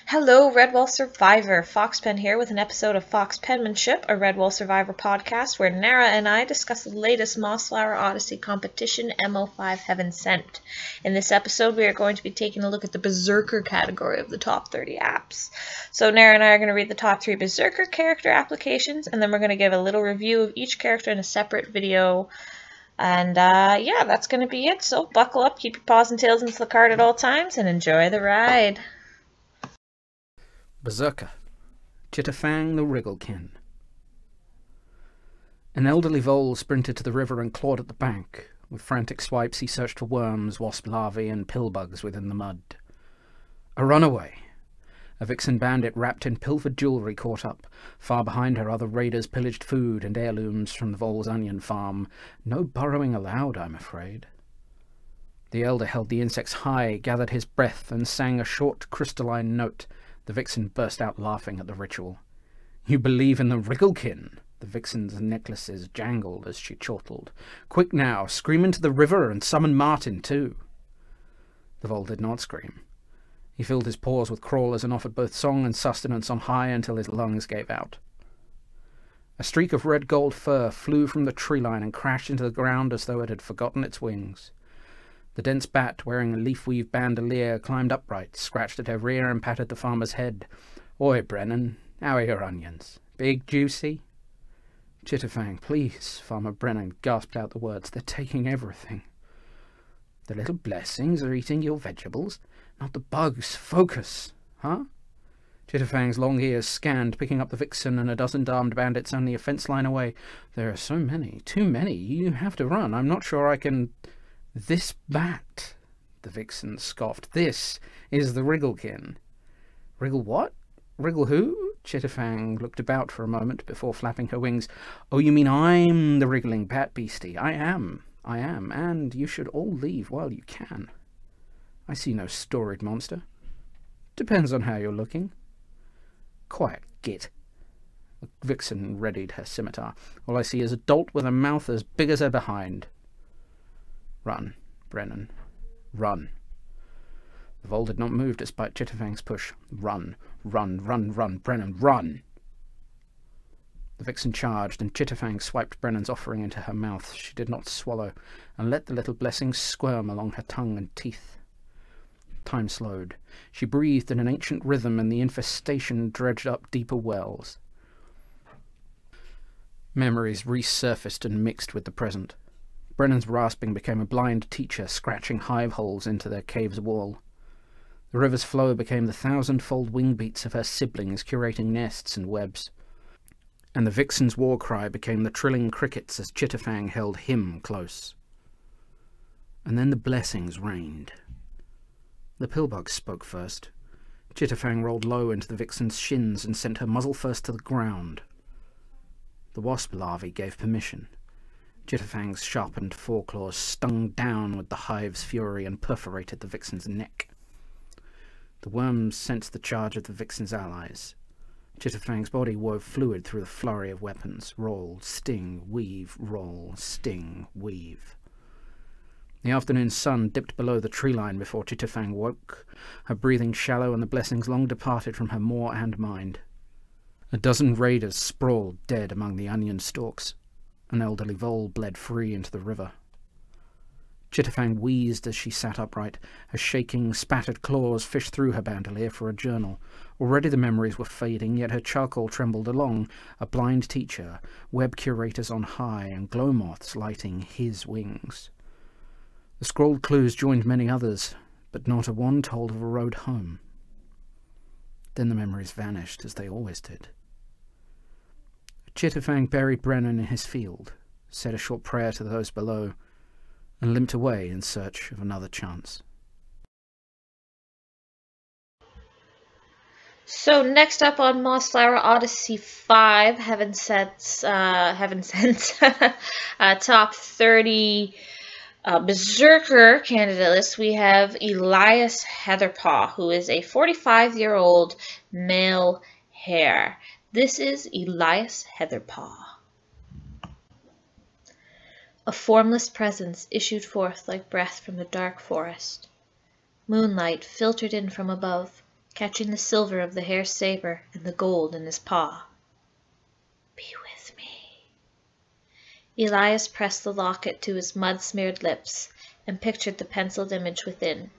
Hello, Redwall Survivor. Foxpen here with an episode of Foxpenmanship, a Redwall Survivor podcast where Nara and I discuss the latest Mossflower Odyssey competition, MO5 Heaven Sent. In this episode, we are going to be taking a look at the Berserker category of the top 30 apps. So Nara and I are going to read the top 3 Berserker character applications, and then we're going to give a little review of each character in a separate video. And yeah, that's going to be it. So buckle up, keep your paws and tails into the cart at all times, and enjoy the ride. Berserker, Chitterfang the Wrigglekin. An elderly vole sprinted to the river and clawed at the bank. With frantic swipes he searched for worms, wasp larvae, and pillbugs within the mud. A runaway. A vixen bandit wrapped in pilfered jewellery caught up. Far behind her other raiders pillaged food and heirlooms from the vole's onion farm. No burrowing allowed, I'm afraid. The elder held the insects high, gathered his breath, and sang a short crystalline note. The vixen burst out laughing at the ritual. "You believe in the Wrigglekin?" The vixen's necklaces jangled as she chortled. "Quick now, scream into the river and summon Martin too." The vole did not scream. He filled his paws with crawlers and offered both song and sustenance on high until his lungs gave out. A streak of red gold fur flew from the tree line and crashed into the ground as though it had forgotten its wings. The dense bat, wearing a leaf-weave bandolier, climbed upright, scratched at her rear, and patted the farmer's head. "Oi, Brennan, how are your onions? Big, juicy?" "Chitterfang, please," Farmer Brennan gasped out the words. "They're taking everything." "The little blessings are eating your vegetables? Not the bugs. Focus, huh?" Chitterfang's long ears scanned, picking up the vixen and a dozen armed bandits only a fence line away. "There are so many. Too many. You have to run. I'm not sure I can—" "This bat," the vixen scoffed. "This is the Wrigglekin." "Wriggle what? Wriggle who?" Chitterfang looked about for a moment before flapping her wings. "Oh, you mean I'm the wriggling bat beastie? I am, and you should all leave while you can. I see no storied monster. Depends on how you're looking." "Quiet, git." The vixen readied her scimitar. "All I see is a dolt with a mouth as big as her behind." "Run, Brennan, run." The vole did not move despite Chitterfang's push. "Run, run, run, run, Brennan, run!" The vixen charged, and Chitterfang swiped Brennan's offering into her mouth. She did not swallow, and let the little blessings squirm along her tongue and teeth. Time slowed. She breathed in an ancient rhythm, and the infestation dredged up deeper wells. Memories resurfaced and mixed with the present. Brennan's rasping became a blind teacher, scratching hive holes into their cave's wall. The river's flow became the thousand-fold wing beats of her siblings, curating nests and webs. And the vixen's war cry became the trilling crickets as Chitterfang held him close. And then the blessings rained. The pillbugs spoke first. Chitterfang rolled low into the vixen's shins and sent her muzzle first to the ground. The wasp larvae gave permission. Chitterfang's sharpened foreclaws stung down with the hive's fury and perforated the vixen's neck. The worms sensed the charge of the vixen's allies. Chitterfang's body wove fluid through the flurry of weapons. Roll, sting, weave, roll, sting, weave. The afternoon sun dipped below the tree line before Chitterfang woke, her breathing shallow and the blessings long departed from her maw and mind. A dozen raiders sprawled dead among the onion stalks. An elderly vole bled free into the river. Chitterfang wheezed as she sat upright. Her shaking, spattered claws fished through her bandolier for a journal. Already the memories were fading, yet her charcoal trembled along. A blind teacher, web curators on high, and glow moths lighting his wings. The scrawled clues joined many others, but not a one told of a road home. Then the memories vanished, as they always did. Chitterfang buried Brennan in his field, said a short prayer to those below, and limped away in search of another chance. So next up on Mossflower Odyssey 5, Heaven Sent, top 30 Berserker candidate list, we have Elias Heatherpaw, who is a 45-year-old male hare. This is Elias Heatherpaw. A formless presence issued forth like breath from the dark forest. Moonlight filtered in from above, catching the silver of the hare's saber and the gold in his paw. "Be with me." Elias pressed the locket to his mud-smeared lips and pictured the penciled image within.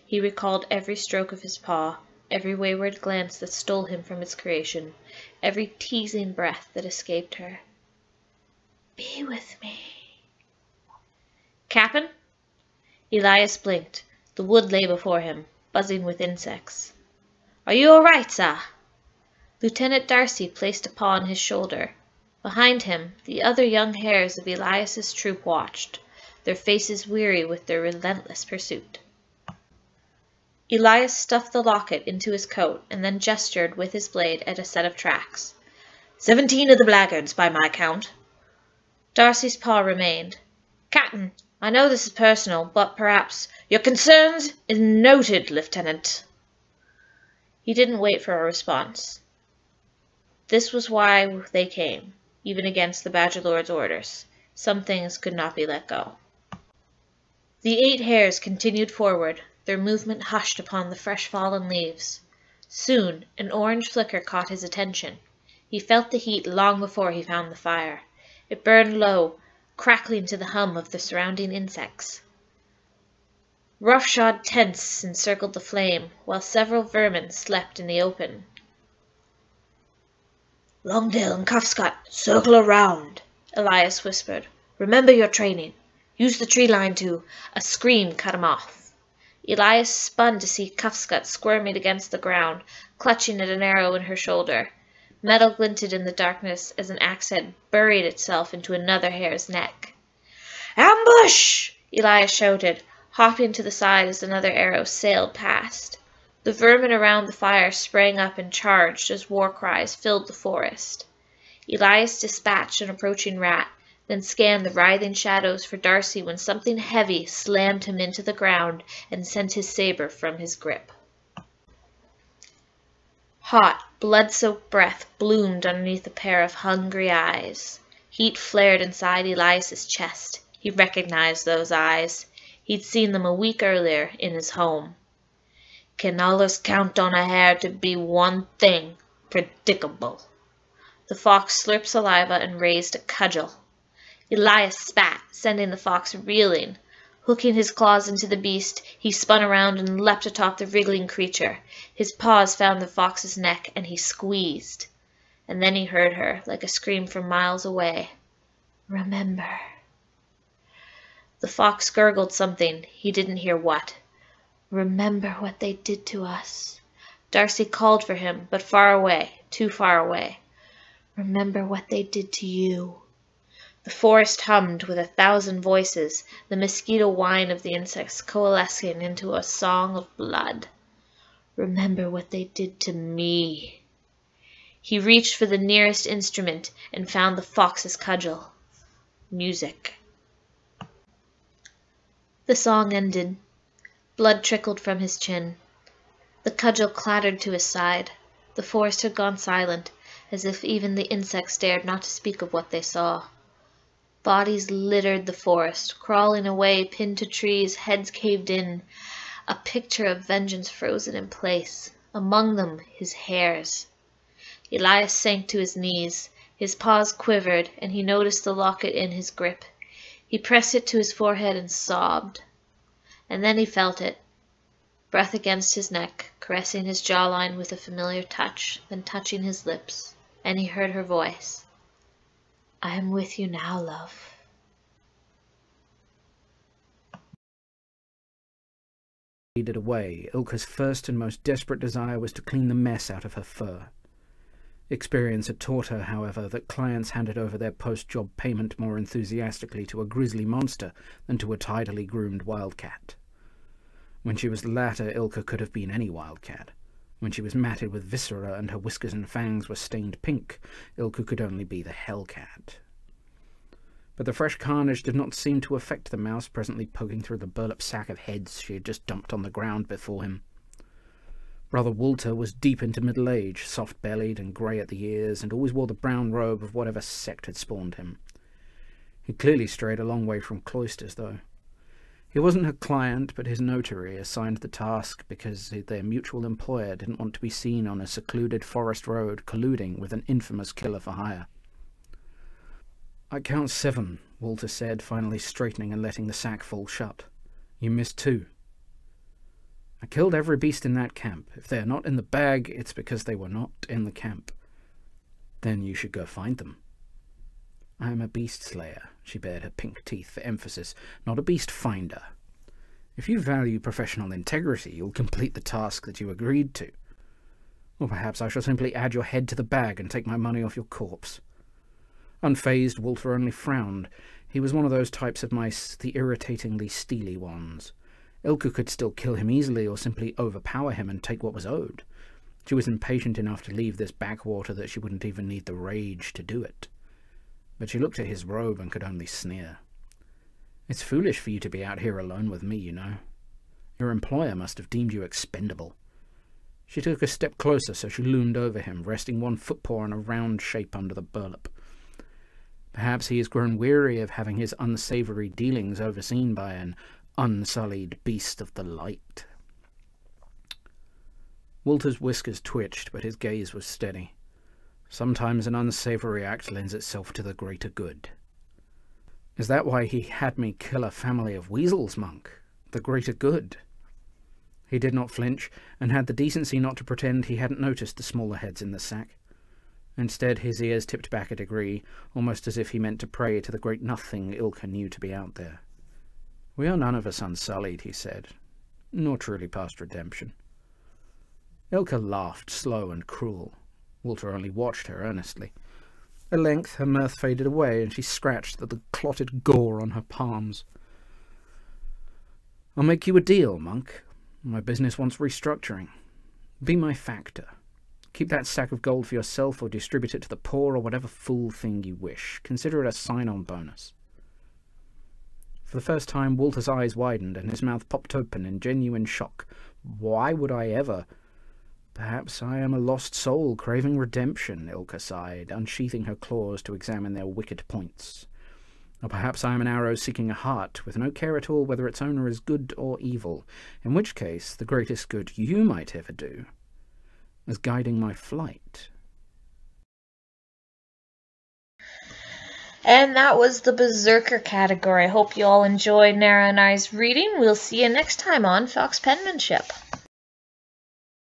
He recalled every stroke of his paw, every wayward glance that stole him from its creation, every teasing breath that escaped her. "Be with me." "Cap'n?" Elias blinked. The wood lay before him, buzzing with insects. "Are you all right, sir?" Lieutenant Darcy placed a paw on his shoulder. Behind him, the other young hares of Elias's troop watched, their faces weary with their relentless pursuit. Elias stuffed the locket into his coat and then gestured with his blade at a set of tracks. 17 of the blackguards, by my count." Darcy's paw remained. "Captain, I know this is personal, but perhaps—" "Your concerns is noted, Lieutenant." He didn't wait for a response. This was why they came, even against the Badger Lord's orders. Some things could not be let go. The 8 hares continued forward, their movement hushed upon the fresh fallen leaves. Soon an orange flicker caught his attention. He felt the heat long before he found the fire. It burned low, crackling to the hum of the surrounding insects. Roughshod tents encircled the flame, while several vermin slept in the open. "Longdale and Cuffscott, circle around," Elias whispered. "Remember your training. Use the tree line to—" A scream cut him off. Elias spun to see Cuffscott squirming against the ground, clutching at an arrow in her shoulder. Metal glinted in the darkness as an axe head buried itself into another hare's neck. "Ambush!" Elias shouted, hopping to the side as another arrow sailed past. The vermin around the fire sprang up and charged as war cries filled the forest. Elias dispatched an approaching rat, then scanned the writhing shadows for Darcy when something heavy slammed him into the ground and sent his saber from his grip. Hot, blood-soaked breath bloomed underneath a pair of hungry eyes. Heat flared inside Elias's chest. He recognized those eyes. He'd seen them a week earlier in his home. "Can allers count on a hare to be one thing, predicable." The fox slurped saliva and raised a cudgel. Elias spat, sending the fox reeling. Hooking his claws into the beast, he spun around and leapt atop the wriggling creature. His paws found the fox's neck, and he squeezed. And then he heard her, like a scream from miles away. "Remember." The fox gurgled something. He didn't hear what. "Remember what they did to us." Darcy called for him, but far away, too far away. "Remember what they did to you." The forest hummed with 1,000 voices, the mosquito whine of the insects coalescing into a song of blood. "Remember what they did to me." He reached for the nearest instrument and found the fox's cudgel. Music. The song ended. Blood trickled from his chin. The cudgel clattered to his side. The forest had gone silent, as if even the insects dared not to speak of what they saw. Bodies littered the forest, crawling away, pinned to trees, heads caved in. A picture of vengeance frozen in place. Among them, his hares. Elias sank to his knees. His paws quivered, and he noticed the locket in his grip. He pressed it to his forehead and sobbed. And then he felt it. Breath against his neck, caressing his jawline with a familiar touch, then touching his lips. And he heard her voice. "I am with you now, love." Faded away, Ilka's first and most desperate desire was to clean the mess out of her fur. Experience had taught her, however, that clients handed over their post-job payment more enthusiastically to a grisly monster than to a tidily groomed wildcat. When she was the latter, Ilka could have been any wildcat. When she was matted with viscera and her whiskers and fangs were stained pink, Ilka could only be the hellcat. But the fresh carnage did not seem to affect the mouse presently poking through the burlap sack of heads she had just dumped on the ground before him. Brother Walter was deep into middle age, soft-bellied and grey at the ears, and always wore the brown robe of whatever sect had spawned him. He clearly strayed a long way from cloisters, though. He wasn't her client, but his notary, assigned the task because their mutual employer didn't want to be seen on a secluded forest road colluding with an infamous killer for hire. "I count 7, Walter said, finally straightening and letting the sack fall shut. "You missed 2. I killed every beast in that camp. If they are not in the bag, it's because they were not in the camp. Then you should go find them." "I am a beast slayer," she bared her pink teeth for emphasis, "not a beast finder. If you value professional integrity, you'll complete the task that you agreed to. Or perhaps I shall simply add your head to the bag and take my money off your corpse." Unfazed, Walter only frowned. He was one of those types of mice, the irritatingly steely ones. Okuu could still kill him easily or simply overpower him and take what was owed. She was impatient enough to leave this backwater that she wouldn't even need the rage to do it. But she looked at his robe and could only sneer. "It's foolish for you to be out here alone with me, you know. Your employer must have deemed you expendable." She took a step closer, so she loomed over him, resting one footpaw in a round shape under the burlap. Perhaps he has grown weary of having his unsavoury dealings overseen by an unsullied beast of the light. Walter's whiskers twitched, but his gaze was steady. Sometimes an unsavoury act lends itself to the greater good. "Is that why he had me kill a family of weasels, monk? The greater good?" He did not flinch, and had the decency not to pretend he hadn't noticed the smaller heads in the sack. Instead, his ears tipped back a degree, almost as if he meant to pray to the great nothing Ilka knew to be out there. "We are none of us unsullied," he said, "nor truly past redemption." Ilka laughed, slow and cruel. Walter only watched her earnestly. At length her mirth faded away, and she scratched at the clotted gore on her palms. "I'll make you a deal, monk. My business wants restructuring. Be my factor. Keep that sack of gold for yourself or distribute it to the poor or whatever fool thing you wish. Consider it a sign-on bonus." For the first time, Walter's eyes widened and his mouth popped open in genuine shock. "Why would I ever—" "Perhaps I am a lost soul craving redemption," Ilka sighed, unsheathing her claws to examine their wicked points. "Or perhaps I am an arrow seeking a heart, with no care at all whether its owner is good or evil, in which case the greatest good you might ever do is guiding my flight." And that was the Berserker category. I hope you all enjoyed Nara and I's reading. We'll see you next time on Foxpenmanship.